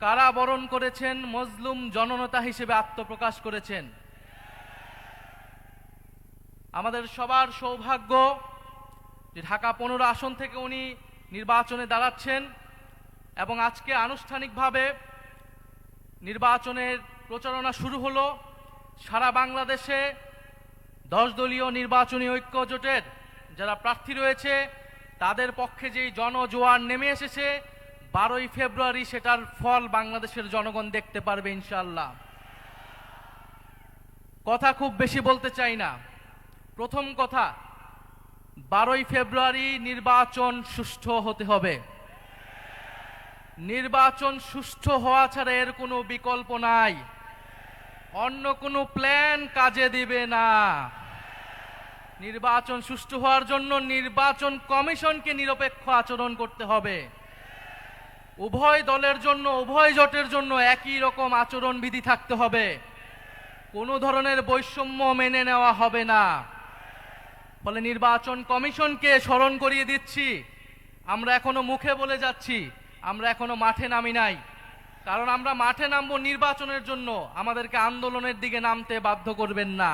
কারাবরণ করেছেন, মজলুম জননেতা হিসেবে আত্মপ্রকাশ করেছেন। আমাদের সবার সৌভাগ্য যে ঢাকা 15 আসন থেকে উনি নির্বাচনে দাঁড়াচ্ছেন এবং আজকে আনুষ্ঠানিকভাবে নির্বাচনের প্রচারণা শুরু হলো। সারা বাংলাদেশে 10 দলীয় নির্বাচনী ঐক্য জোটের যারা প্রার্থী রয়েছে তাদের পক্ষে যেই জনজোয়ার নেমে এসেছে, 12ই ফেব্রুয়ারি সেটার ফল বাংলাদেশের জনগণ দেখতে পারবে ইনশাআল্লাহ। কথা খুব বেশি বলতে চাই না। প্রথম কথা, 12ই ফেব্রুয়ারি নির্বাচন সুষ্ঠু হতে হবে। নির্বাচন সুষ্ঠু হওয়া ছাড়া এর কোনো বিকল্প নাই। অন্য কোনো প্ল্যান কাজে দিবে না। নির্বাচন সুষ্ঠু হওয়ার জন্য নির্বাচন কমিশনকে নিরপেক্ষ আচরণ করতে হবে। উভয় দলের জন্য, উভয় জোটের জন্য একই রকম আচরণ বিধি থাকতে হবে। কোনো ধরনের বৈষম্য মেনে নেওয়া হবে না। ফলে নির্বাচন কমিশনকে স্মরণ করিয়ে দিচ্ছি, আমরা এখনো মুখে বলে যাচ্ছি, আমরা এখনো মাঠে নামি নাই। কারণ আমরা মাঠে নামবো নির্বাচনের জন্য, আমাদেরকে আন্দোলনের দিকে নামতে বাধ্য করবেন না।